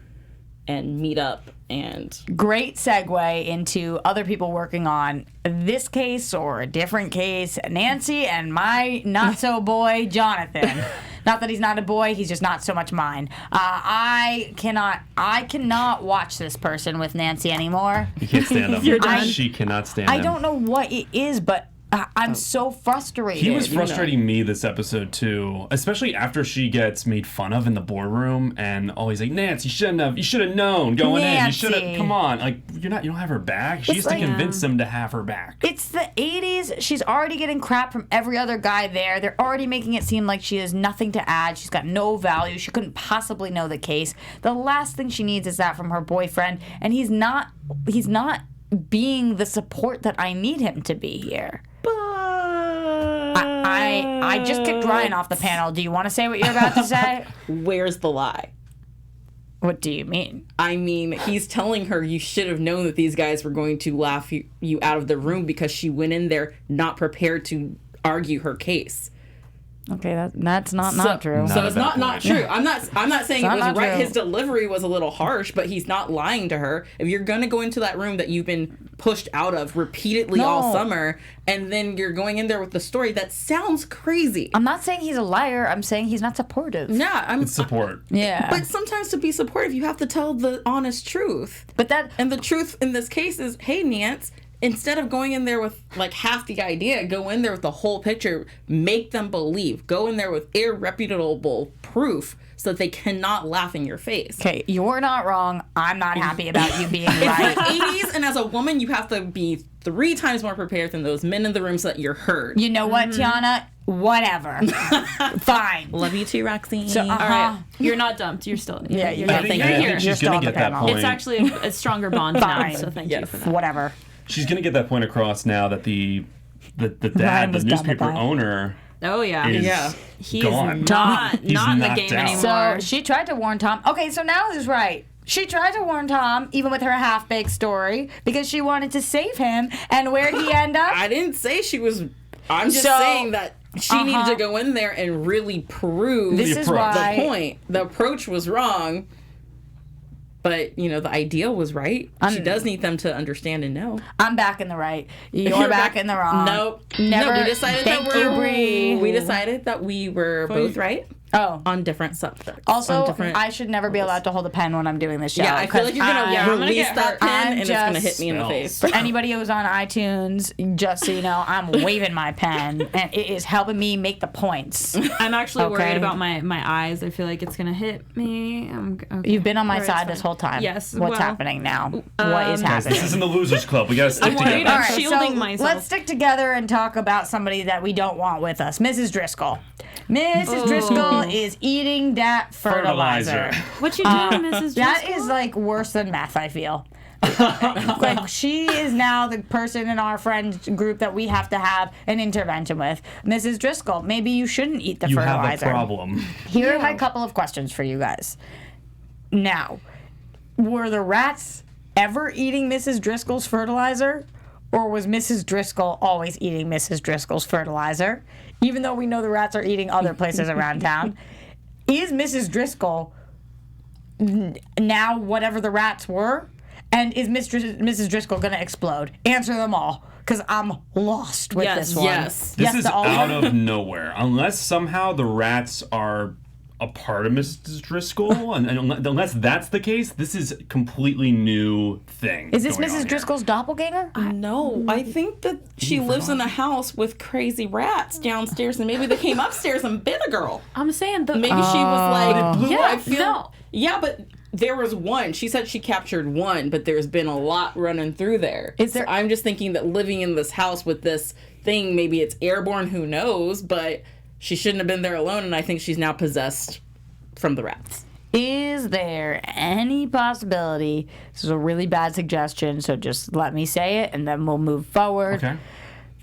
and meet up. And
great segue into other people working on this case or a different case. Nancy and my not-so-boy, Jonathan. Not that he's not a boy, he's just not so much mine. I cannot watch this person with Nancy anymore.
You can't stand him. She cannot stand him.
I don't know what it is, but I'm so frustrated.
He was frustrating me this episode too, especially after she gets made fun of in the boardroom, and he's like, "Nancy, you should have known going in. You should have. Come on, like you don't have her back." She used to convince them to have her back.
It's the 80s. She's already getting crap from every other guy there. They're already making it seem like she has nothing to add. She's got no value. She couldn't possibly know the case. The last thing she needs is that from her boyfriend, and he's not being the support that I need him to be here. I just kicked Ryan off the panel. Do you want to say what you're about to say?
Where's the lie?
What do you mean?
I mean, he's telling her you should have known that these guys were going to laugh you out of the room because she went in there not prepared to argue her case.
Okay, that's not true.
So it's not true. I'm not saying it was right.
True.
His delivery was a little harsh, but he's not lying to her. If you're gonna go into that room that you've been pushed out of repeatedly all summer, and then you're going in there with the story, that sounds crazy.
I'm not saying he's a liar. I'm saying he's not supportive.
Yeah,
It's support.
Yeah.
But sometimes to be supportive, you have to tell the honest truth. And the truth in this case is, hey, Nance, instead of going in there with like half the idea, go in there with the whole picture, make them believe. Go in there with irreputable proof so that they cannot laugh in your face.
Okay, you're not wrong. I'm not happy about you being right.
It's the 80s, and as a woman, you have to be 3 times more prepared than those men in the room so that you're heard.
You know what, Tiona? Whatever. Fine.
Love you too, Roxy.
All right, you're not dumped. You're still.
Yeah, you're
I think she's
still
going
on
to
the
get that
panel.
point.
It's actually a stronger bond now. So thank you for that.
Whatever.
She's going to get that point across now that the
Ryan
dad, the
was done with
newspaper
that.
owner,
Oh yeah.
is
He's
gone.
not
He's
in the
knocked
game
out.
anymore.
So she tried to warn Tom. Okay, so now is right. She tried to warn Tom, even with her half-baked story, because she wanted to save him. And where'd he end up?
I didn't say she was. I'm just
So-
saying that she needed to go in there and really prove
This
The
is
approach.
why.
the point. The approach was wrong, but the ideal was right. She does need them to understand and know.
I'm back in the right. You're back in the wrong.
Nope.
Never.
No, we decided
Thank
that
you, Bree.
we decided that we were both right
Oh.
on different subjects.
Also,
on different
I should never be allowed to hold a pen when I'm doing this show.
Yeah, I feel like you're gonna
I'm
release
get
that
hurt.
pen
I'm
and it's gonna
just-
hit me in the face.
For anybody who's on iTunes, just so you know, I'm waving my pen, and it is helping me make the points.
I'm actually
Okay.
worried about my eyes. I feel like it's gonna hit me. Okay.
You've been on my
Alright,
side
it's
this
fine.
whole time.
Yes,
What's
well,
happening now? What is happening?
This isn't the losers club. We got to stick
worried.
together.
I'm
All right,
shielding
so
myself.
let's stick together and talk about somebody that we don't want with us, Mrs. Driscoll. Mrs. Driscoll is eating that fertilizer.
What you doing, Mrs.
That
Driscoll?
is like worse than meth, I feel. Like she is now the person in our friend group that we have to have an intervention with. Mrs. Driscoll, maybe you shouldn't eat the
You have
fertilizer.
a problem.
Here are my couple of questions for you guys. Now, were the rats ever eating Mrs. Driscoll's fertilizer? Or was Mrs. Driscoll always eating Mrs. Driscoll's fertilizer? Even though we know the rats are eating other places around town. Is Mrs. Driscoll now whatever the rats were? And is Mrs. Driscoll going to explode? Answer them all. Because I'm lost with
Yes,
this one.
yes.
This
Yes
is
to all
out
them.
of nowhere. Unless somehow the rats are a part of Mrs. Driscoll, and unless that's the case, this is a completely new thing.
Is this
going on
Mrs.
here.
Driscoll's doppelganger?
No, I think that she lives in a house with crazy rats downstairs, and maybe they came upstairs and bit a girl.
I'm saying the
Maybe she was like,
Yeah,
I feel.
no.
Yeah, but there was one. She said she captured one, but there's been a lot running through there.
Is there-
So I'm just thinking that living in this house with this thing, maybe it's airborne, who knows, but she shouldn't have been there alone, and I think she's now possessed from the rats.
Is there any possibility, this is a really bad suggestion, so just let me say it and then we'll move forward,
Okay.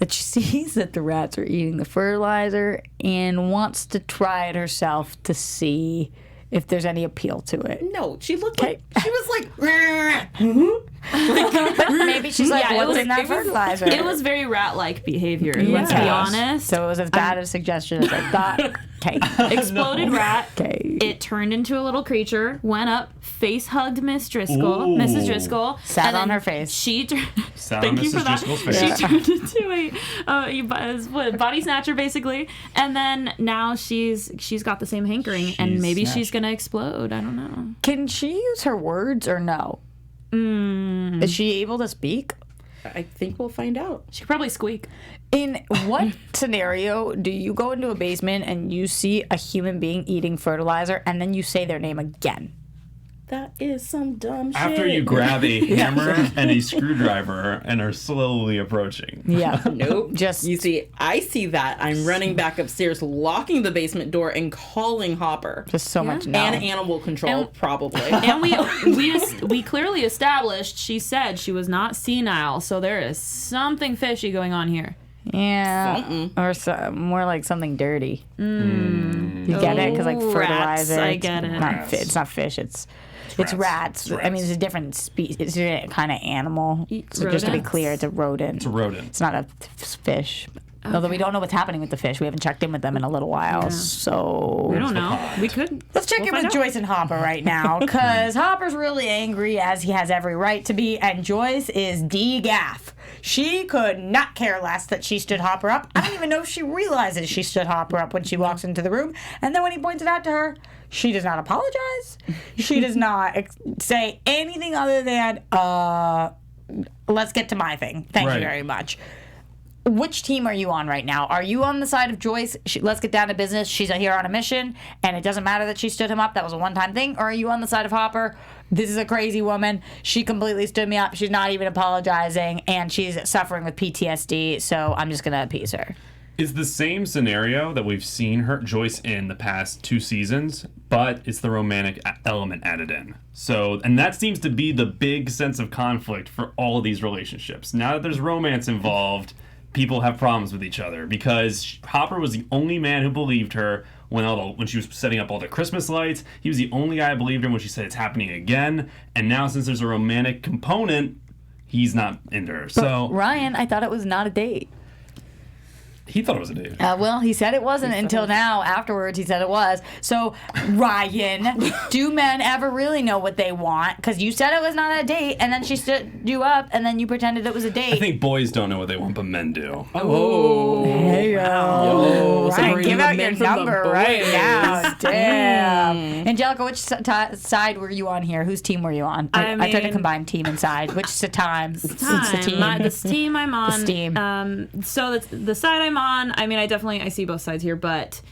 that she sees that the rats are eating the fertilizer and wants to try it herself to see if there's any appeal to it?
No, she looked like, she was like,
But maybe she's like,
Yeah, it
what's
was-
in that
it was-
fertilizer?
It was very rat-like behavior. Let's be
Yeah.
honest.
So it was as bad a suggestion as I thought. Okay.
Exploded rat.
Okay.
It turned into a little creature, went up, face hugged Miss Driscoll,
Ooh.
Mrs. Driscoll.
Sat
and
on
then
her face.
She
Sat
Thank
on
you
Mrs.
for that.
Driscoll's face.
She turned into a body snatcher basically, and then now she's got the same hankering, and
She's
maybe
snatched.
she's gonna explode. I don't know.
Can she use her words or no? Is she able to speak?
I think we'll find out.
She could probably squeak.
In what scenario do you go into a basement and you see a human being eating fertilizer and then you say their name again?
That is some dumb shit.
After you grab a hammer and a screwdriver and are slowly approaching.
Yeah.
Nope.
Just-
You see, I see that. I'm running back upstairs, locking the basement door, and calling Hopper.
Just so much no.
And animal control, probably.
And we clearly established. She said she was not senile, so there is something fishy going on here.
Yeah, or more like something dirty. You get it? Because like fertilizer.
Rats, I get it.
It's not fish. It's rats. I mean, it's a different species. It's a kind of animal. So just to be clear, it's a rodent.
It's a rodent.
It's not a fish. Okay. Although we don't know what's happening with the fish. We haven't checked in with them in a little while. So
we don't know. We could.
Let's check in with Joyce and Hopper right now, because Hopper's really angry, as he has every right to be, and Joyce is D-gaff. She could not care less that she stood Hopper up. I don't even know if she realizes she stood Hopper up when she walks into the room. And then when he points it out to her, she does not apologize. She does not say anything other than, let's get to my thing. Thank you very much. Which team are you on right now? Are you on the side of Joyce? Let's get down to business. She's here on a mission, and it doesn't matter that she stood him up. That was a one-time thing. Or are you on the side of Hopper? This is a crazy woman. She completely stood me up. She's not even apologizing, and she's suffering with PTSD, so I'm just going to appease her.
It's the same scenario that we've seen Joyce in the past 2 seasons, but it's the romantic element added in. So, and that seems to be the big sense of conflict for all of these relationships. Now that there's romance involved, people have problems with each other, because Hopper was the only man who believed her when she was setting up all the Christmas lights. He was the only guy who believed her when she said it's happening again. And now, since there's a romantic component, he's not into her. So
Ryan, I thought it was not a date.
He thought it was a date.
Well, he said it wasn't until now. Afterwards, he said it was. So, Ryan, do men ever really know what they want? Because you said it was not a date, and then she stood you up, and then you pretended it was a date.
I think boys don't know what they want, but men do.
Oh. Hey, Ryan, give out your number right now. Damn. Angelica, which side were you on here? Whose team were you on? I tried to combine team and side. Which time?
This team I'm on.
This team.
So the side I'm on, I see both sides here, but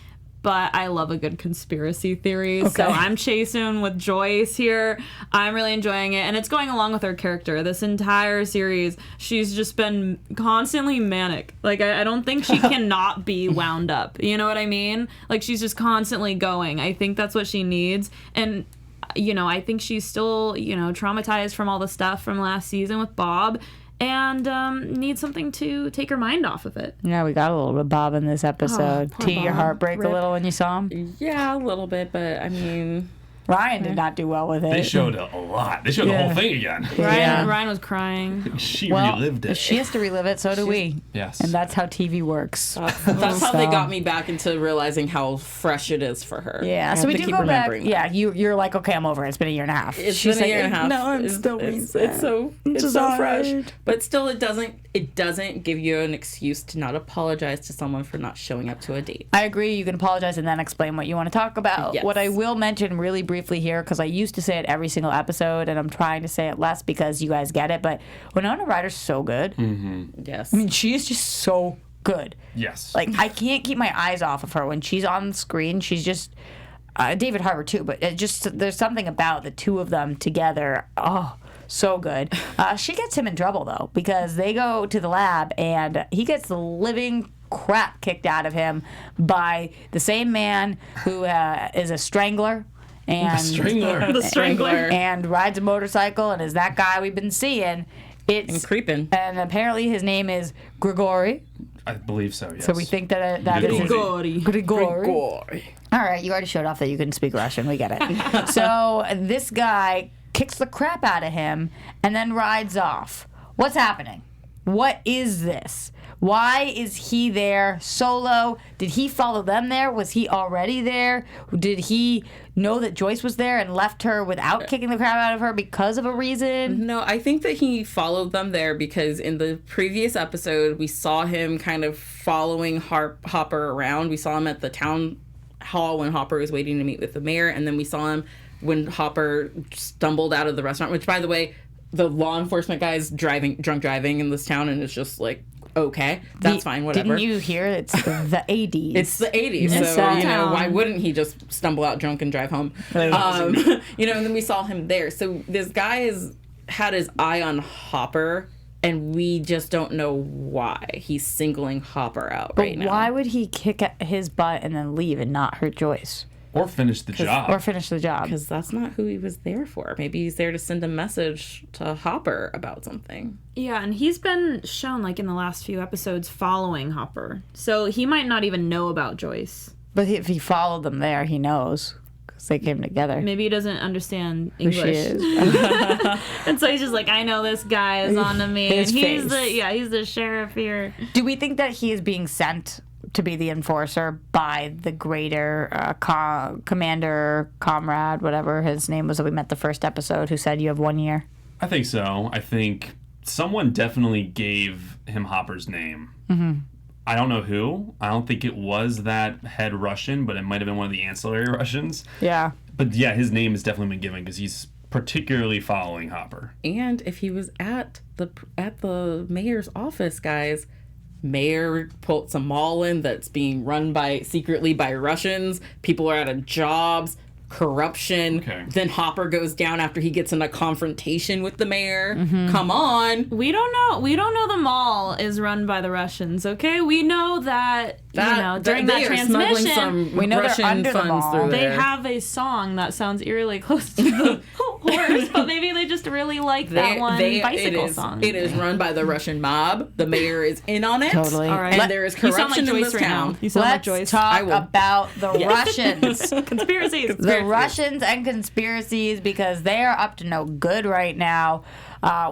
I love a good conspiracy theory. Okay. So I'm chasing with Joyce here. I'm really enjoying it, and it's going along with her character. This entire series, she's just been constantly manic. Like, I don't think she cannot be wound up. You know what I mean? Like, she's just constantly going. I think that's what she needs. And I think she's still, traumatized from all the stuff from last season with Bob, and needs something to take her mind off of it.
Yeah, we got a little bit of Bob in this episode. T, your heart break a little when you saw him?
Yeah, a little bit, but I mean...
Ryan did not do well with it.
They showed a lot. They showed the whole thing again.
Ryan was crying.
She relived it.
If she has to relive it, so do we.
Yes.
And that's how TV works.
That's how they got me back into realizing how fresh it is for her.
Yeah, so we do go back. Yeah, you're like, okay, I'm over it. It's been a year and a half.
She's been a year and a half.
No, I'm still
it's so fresh. But still, it doesn't give you an excuse to not apologize to someone for not showing up to a date.
I agree. You can apologize and then explain what you want to talk about.
Yes.
What I will mention really briefly here, because I used to say it every single episode, and I'm trying to say it less because you guys get it, but Winona Ryder's so good.
Mm-hmm.
Yes.
I mean, she is just so good.
Yes.
Like, I can't keep my eyes off of her. When she's on the screen, she's just... David Harbour, too, but there's something about the two of them together. Oh, so good. She gets him in trouble, though, because they go to the lab, and he gets the living crap kicked out of him by the same man who is a strangler. And
the
strangler.
And rides a motorcycle and is that guy we've been seeing.
And creeping.
And apparently his name is Grigori.
I believe so, yes.
So we think that is Grigori. All right, you already showed off that you couldn't speak Russian. We get it. So this guy kicks the crap out of him and then rides off. What's happening? What is this? Why is he there solo? Did he follow them there? Was he already there? Did he know that Joyce was there and left her without kicking the crap out of her because of a reason?
No, I think that he followed them there because in the previous episode, we saw him kind of following Hopper around. We saw him at the town hall when Hopper was waiting to meet with the mayor, and then we saw him when Hopper stumbled out of the restaurant, which, by the way, the law enforcement guy's drunk driving in this town, and it's just like, okay, that's fine, whatever.
Didn't you hear? It's the 80s.
It's the 80s, so, why wouldn't he just stumble out drunk and drive home? And then we saw him there. So this guy had his eye on Hopper, and we just don't know why he's singling Hopper out right now.
But why would he kick his butt and then leave and not hurt Joyce?
Or finish the job.
Or finish the job.
Because that's not who he was there for. Maybe he's there to send a message to Hopper about something.
Yeah, and he's been shown, like, in the last few episodes following Hopper. So he might not even know about Joyce.
But if he followed them there, he knows. Because they came together.
Maybe he doesn't understand English.
Who she is.
And so he's just like, I know this guy is on to me.
His
and he's
face.
he's the sheriff here.
Do we think that he is being sent to be the enforcer by the greater commander, comrade, whatever his name was that we met the first episode, who said you have 1 year?
I think so. I think someone definitely gave him Hopper's name. Mm-hmm. I don't know who. I don't think it was that head Russian, but it might have been one of the ancillary Russians.
Yeah.
But yeah, his name has definitely been given because he's particularly following Hopper.
And if he was at the mayor's office, guys, mayor pulled some mall in that's being run secretly by Russians. People are out of jobs, corruption.
Okay.
Then Hopper goes down after he gets in a confrontation with the mayor. Mm-hmm. Come on.
We don't know the mall is run by the Russians, okay? We know that during that transmission,
we know
Russian
they're
under the
funds
mall.
through
they
there.
have a song that sounds eerily close to the horse, but maybe they just really like that one bicycle song.
It is run by the Russian mob. The mayor is in on it.
Totally.
All right.
And there is corruption in this town.
You sound like
Let's
Joyce.
talk about the Russians.
Conspiracies.
The Russians and conspiracies, because they are up to no good right now.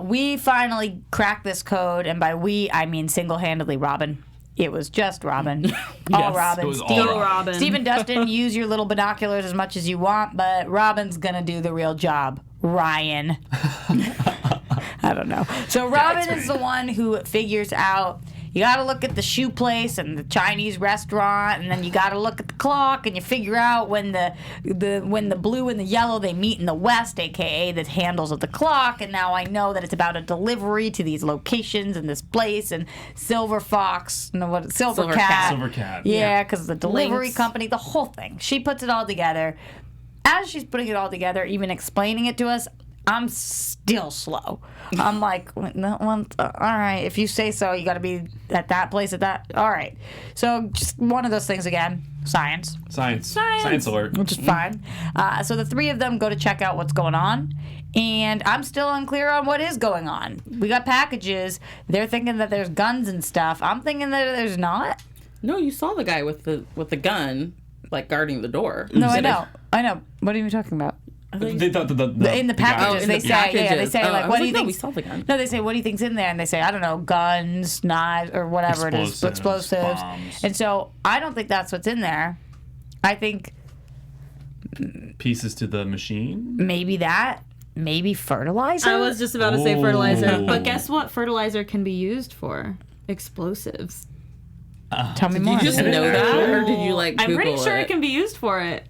We finally cracked this code, and by we, I mean single-handedly Robin. It was just Robin. All Robin.
It was all
Robin.
Steve and Dustin, use your little binoculars as much as you want, but Robin's going to do the real job. Ryan. I don't know. So Robin is the one who figures out you got to look at the shoe place and the Chinese restaurant, and then you got to look at the clock, and you figure out when the blue and the yellow, they meet in the west, aka the handles of the clock, and now I know that it's about a delivery to these locations and this place, and Silver Cat.
Silver Cat.
Yeah, because the delivery
Links.
company, the whole thing. She puts it all together. As she's putting it all together, even explaining it to us, I'm still slow. I'm like, that one, all right, if you say so, you got to be at that place at that. All right. So just one of those things again. Science alert. Which is fine. So the three of them go to check out what's going on. And I'm still unclear on what is going on. We got packages. They're thinking that there's guns and stuff. I'm thinking that there's not.
No, you saw the guy with the gun, like guarding the door.
No, I know. What are you talking about?
They thought
In the packages, they say, like, what do you think?
We saw the gun.
No, they say, what do you think's in there? And they say, I don't know, guns, knives, or whatever it is, explosives.
Bombs.
And so I don't think that's what's in there. I think
Pieces to the machine?
maybe that, maybe fertilizer.
I was just about to say fertilizer,
Oh.
but guess what fertilizer can be used for? Explosives.
Tell me more.
You just know that, or did you like
I'm pretty
Google
sure it can be used for it.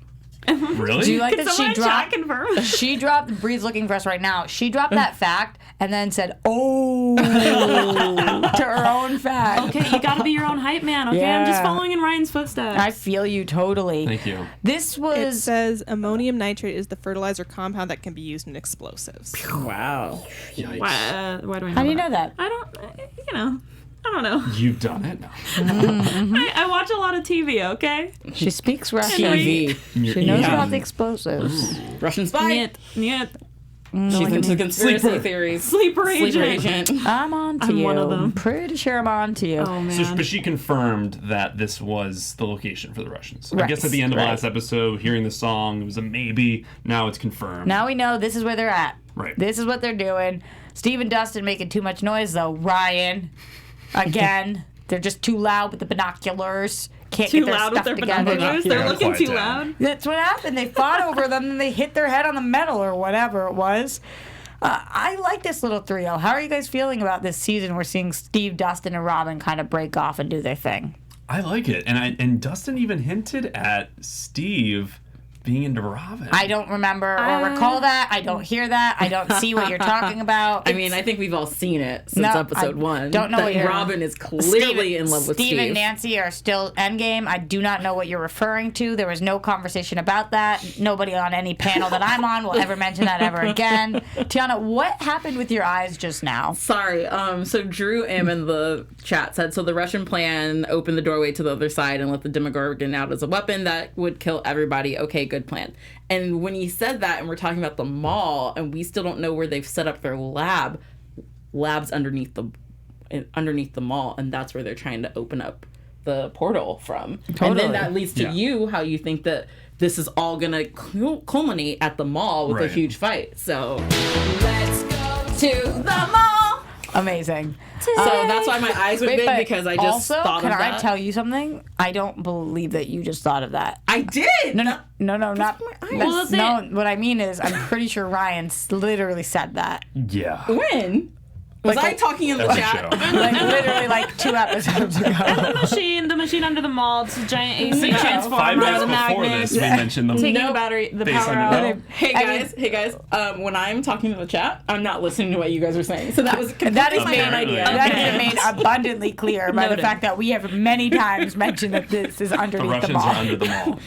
Really?
Do you like
Can
that she
someone
dropped?
chat confirm?
She dropped. Bree's looking for us right now. She dropped that fact and then said, "Oh," to her own fact.
Okay, you gotta be your own hype man, okay? I'm just
Yeah.
following in Ryan's footsteps.
I feel you totally.
Thank you.
This
It
was
says ammonium nitrate is the fertilizer compound that can be used in explosives.
Wow.
Yikes.
Why do I know
How do you
that?
know that?
I don't know.
You've done it? No.
I watch a lot of TV, okay?
She speaks Russian.
TV.
She knows about the explosives.
Russian spy.
Niet.
She's into conspiracy
Sleeper.
theories.
Sleeper agent.
I'm on to
I'm
you.
one of them.
I'm pretty sure I'm on to you.
Oh, man.
But she confirmed that this was the location for the Russians. I
Right,
guess at the end of
right.
last episode, hearing the song, it was a maybe. Now it's confirmed.
Now we know this is where they're at.
Right.
This is what they're doing. Steve and Dustin making too much noise, though. Ryan, again, they're just too loud with the binoculars. Can't
Too
get their
loud with
stuff
their
together.
binoculars?
Yeah,
They're looking
quiet
too
down.
loud?
That's what happened. They fought over them, and they hit their head on the metal or whatever it was. I like this little trio. How are you guys feeling about this season? We're seeing Steve, Dustin, and Robin kind of break off and do their thing.
I like it. And Dustin even hinted at Steve being into Robin.
I don't remember or recall that. I don't hear that. I don't see what you're talking about.
I mean, I think we've all seen it since episode 1.
Don't know
that Robin is clearly in love with Steve.
Steve and Nancy are still endgame. I do not know what you're referring to. There was no conversation about that. Nobody on any panel that I'm on will ever mention that ever again. Tiona, what happened with your eyes just now?
Sorry. So Drew M in the chat said, so the Russian plan opened the doorway to the other side and let the demogorgon out as a weapon that would kill everybody. Okay, good plan. And when he said that, and we're talking about the mall, and we still don't know where they've set up their labs underneath the mall, and that's where they're trying to open up the portal from. Totally. And then that leads to you, how you think that this is all gonna culminate at the mall with a huge fight. So let's go to the mall.
Amazing.
So that's why my eyes were big, because I just thought of that.
Can I tell you something? I don't believe that you just thought of that.
I did.
No, not. No, what I mean is, I'm pretty sure Ryan literally said that.
Yeah.
When? Was I talking in the chat?
Literally 2 episodes ago.
And the machine under the mall. It's a giant AC transformer.
5 minutes
the
before
magnet.
this, we mentioned the
Taking the battery, the
base
power
under
out.
Hey guys. When I'm talking in the chat, I'm not listening to what you guys are saying. So that was
that is
my
made
idea.
That is made abundantly clear by the fact that we have many times mentioned that this is underneath
the Russians
mall.
are under the mall.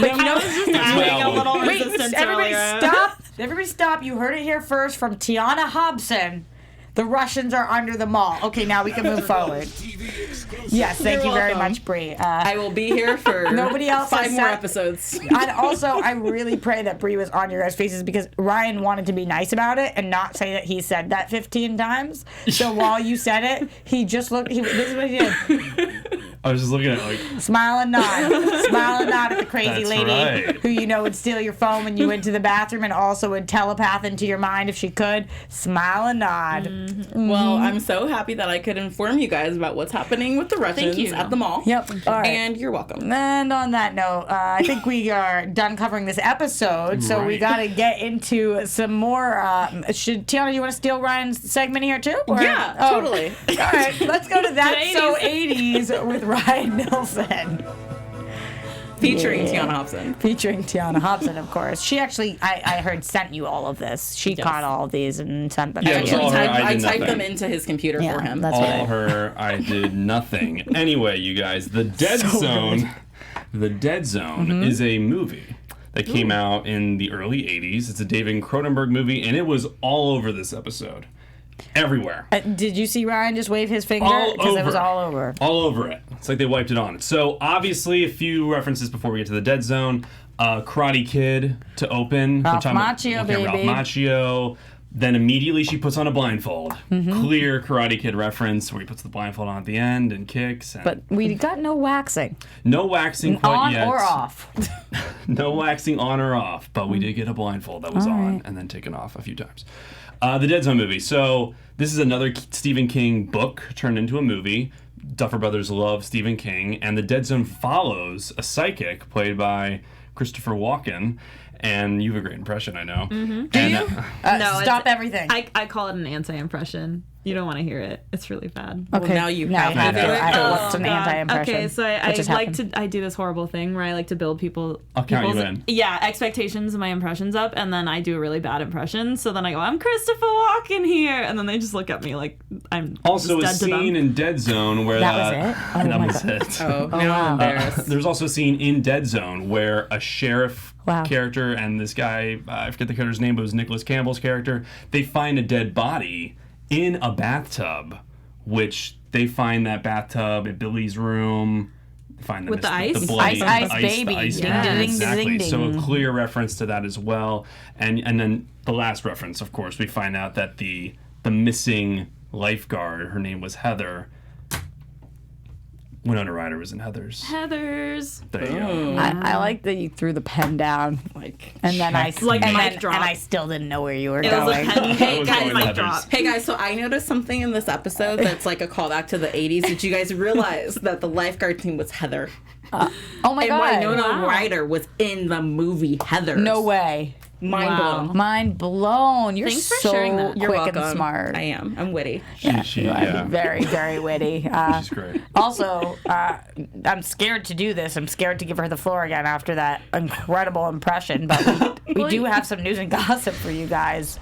But I was just adding a little
Wait,
resistance
everybody
earlier.
stop! Everybody stop! You heard it here first from Tiona Hobson. The Russians are under the mall. Okay, now we can move forward. Yes, thank you very much, Bree.
I will be here for
nobody else
5 more episodes.
And also, I really pray that Bree was on your guys' faces, because Ryan wanted to be nice about it and not say that he said that 15 times. So while you said it, he just looked. This is what he did.
I was just looking at it
smile and nod at the crazy
That's
lady
right.
who would steal your phone when you went to the bathroom and also would telepath into your mind if she could. Smile and nod.
Mm-hmm. Well, I'm so happy that I could inform you guys about what's happening with the Russians at the mall.
Yep. All right.
And you're welcome.
And on that note, I think we are done covering this episode, so we got to get into some more. Tiona, you want to steal Ryan's segment here too? Or?
Yeah, totally.
All right, let's go to That's So 80s with Ryan Nilsen.
Featuring Tiona Hobson.
Featuring Tiona Hobson, of course. She actually, I heard, sent you all of this. She caught all of these and sent them.
Yeah, it was all her.
I typed them into his computer for him.
That's
all her. I did nothing. Anyway, you guys, The Dead Zone. Good. The Dead Zone is a movie that came out in the early 80s. It's a David Cronenberg movie, and it was all over this episode. Everywhere.
Did you see Ryan just wave his finger? Because it was all over.
All over it. It's like they wiped it on. So obviously, a few references before we get to the Dead Zone. Karate Kid to open.
Ralph Macchio, baby.
Ralph Macchio. Then immediately she puts on a blindfold. Clear Karate Kid reference where he puts the blindfold on at the end and kicks. And
but we got no waxing.
No waxing quite yet.
On or off.
No waxing on or off. But we did get a blindfold that was on and then taken off a few times. The Dead Zone movie. So this is another Stephen King book turned into a movie. Duffer Brothers love Stephen King. And The Dead Zone follows a psychic played by Christopher Walken. And you have a great impression, I know.
Do you? No, stop everything.
I call it an anti-impression. You don't want to hear it. It's really bad.
Okay.
Well, now you have it.
What's an anti-impression?
Okay, so I do this horrible thing where I like to build people's
you in.
Yeah, expectations of my impressions up, and then I do a really bad impression. So then I go, I'm Christopher Walken here, and then they just look at me like I'm
also
just
a
dead to
scene
them.
in Dead Zone where
that was it.
That was it.
Oh, now I'm embarrassed.
There's also a scene in Dead Zone where a sheriff character and this guy, I forget the character's name, but it was Nicholas Campbell's character, they find a dead body in a bathtub, which they find that bathtub at Billy's room. They find
with the ice?
The bloody,
ice baby.
The ice
Ding,
baby.
ding, ding,
Exactly.
ding, ding.
So a clear reference to that as well. And then the last reference, of course, we find out that the missing lifeguard, her name was Heather. Winona Ryder was in Heathers. There you go.
I like that you threw the pen down, and then
mic drop.
And I still didn't know where you were
It
going.
was a pen. Hey guys,
going
mic
Heathers.
drop.
Hey guys, so I noticed something in this episode that's like a callback to the 80s. Did you guys realize that the lifeguard team was Heather?
Oh my
And
god!
Winona Ryder was in the movie Heather.
No way. Mind blown. You're
Thanks for
so
sharing that.
You're
quick
welcome.
and smart.
I am. I'm witty.
Very, very witty.
She's great.
Also, I'm scared to do this. I'm scared to give her the floor again after that incredible impression. But we do have some news and gossip for you guys.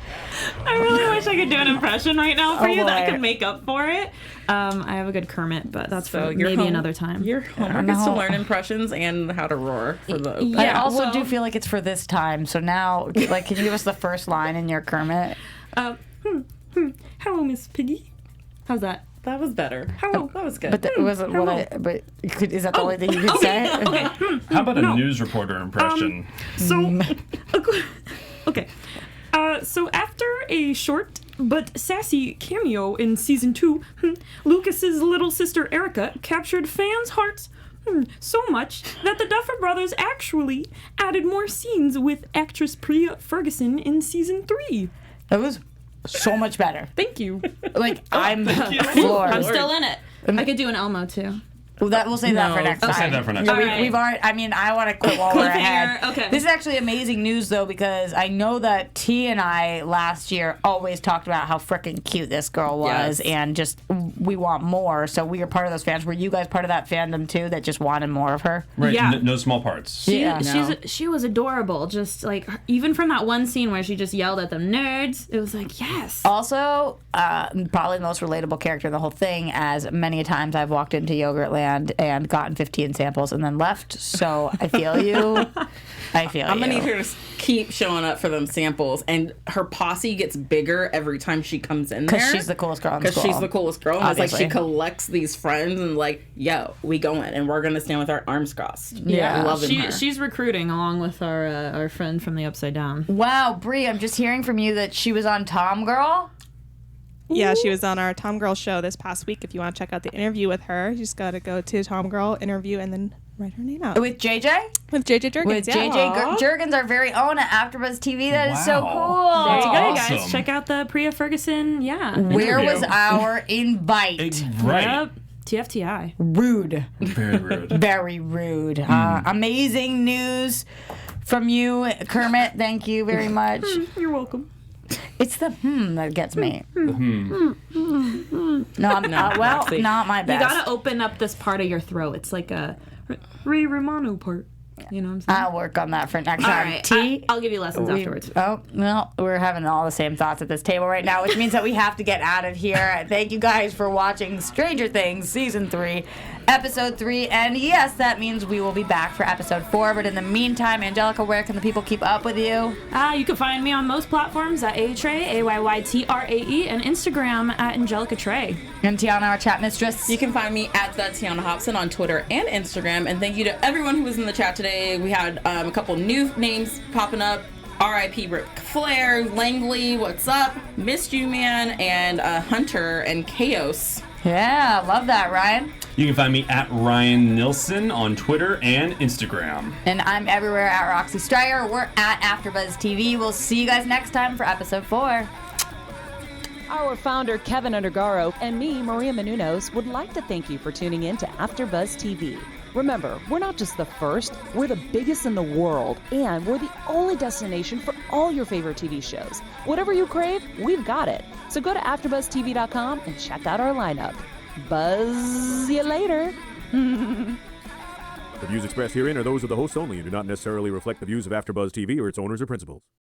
I really wish I could do an impression right now for you that I
boy.
could make up for it. I have a good Kermit, but that's
So
for
your
maybe
home-
another time.
Your homework is to learn impressions and how to roar for the open.
I also do feel like it's for this time. So now, like, can you give us the first line in your Kermit?
Hello, Miss Piggy. How's that?
That was better. Hello. That was good.
But that wasn't what I. But is that the only thing you could say?
Okay.
How about a news reporter impression?
Okay. So after a short but sassy cameo in season 2, Lucas's little sister Erica captured fans' hearts so much that the Duffer Brothers actually added more scenes with actress Priya Ferguson in season 3.
That was so much better.
Thank you.
Like, I'm floored.
I'm still in it. I could do an Elmo too.
Well, we'll save that for next time.
Let's save that for next
Yeah,
time.
Alright.
We've already. I mean, I want to quit while we're ahead.
Okay.
This is actually amazing news though, because I know that T and I last year always talked about how freaking cute this girl was,
Yes.
and just we want more. So we are part of those fans. Were you guys part of that fandom too, that just wanted more of her?
Right,
Yeah.
no small parts.
Yeah.
She was adorable. Just like even from that one scene where she just yelled at them nerds, it was like yes.
Also, probably the most relatable character in the whole thing, as many a times I've walked into Yogurtland and gotten 15 samples and then left. So I feel you. I feel
I'm
you.
gonna need her to keep showing up for them samples, and her posse gets bigger every time she comes in there.
Because she's the coolest girl in
Because
school.
she's the coolest girl, and it's like
Obviously.
she collects these friends and like, yo, we going, and we're gonna stand with our arms crossed.
Yeah.
loving her.
She's recruiting along with our friend from the Upside Down.
Wow, Brie, I'm just hearing from you that she was on Tom Girl.
Yeah, she was on our Tom Girl show this past week. If you want to check out the interview with her, you just got to go to Tom Girl interview and then write her name out.
With JJ?
With JJ Jergens,
With
yeah.
JJ Jergens, our very own at AfterBuzz TV. That is so
Wow.
cool.
There you go,
Awesome.
guys. Check out the Priya Ferguson. Yeah.
Where
Interview.
was our invite?
Right.
Yep. TFTI.
Rude.
Very rude.
Very rude. Amazing news from you, Kermit. Thank you very much.
You're welcome.
It's the that gets me. No, I'm well,
Roxy.
not my
You
best.
gotta open up this part of your throat. It's like a Ray Romano part. You know what I'm saying?
I'll work on that for next
All
time.
right.
T.
I'll give you lessons afterwards.
Oh, well, we're having all the same thoughts at this table right now, which means that we have to get out of here. Thank you guys for watching Stranger Things Season 3, Episode 3. And yes, that means we will be back for Episode 4. But in the meantime, Angelica, where can the people keep up with you?
You can find me on most platforms at AYTrae, AYYTRAE, and Instagram at Angelica Trae.
And Tiona, our chat mistress.
You can find me at the Tiona Hobson on Twitter and Instagram. And thank you to everyone who was in the chat today. We had a couple new names popping up. R.I.P. Ric Flair, Langley, what's up? Missed you, man, and Hunter and Chaos.
Yeah, love that, Ryan.
You can find me at Ryan Nilsen on Twitter and Instagram.
And I'm everywhere at Roxy Striar. We're at AfterBuzz TV. We'll see you guys next time for Episode 4.
Our founder, Keven Undergaro, and me, Maria Menounos, would like to thank you for tuning in to AfterBuzz TV. Remember, we're not just the first, we're the biggest in the world, and we're the only destination for all your favorite TV shows. Whatever you crave, we've got it. So go to AfterBuzzTV.com and check out our lineup. Buzz you later.
The views expressed herein are those of the hosts only and do not necessarily reflect the views of AfterBuzz TV or its owners or principals.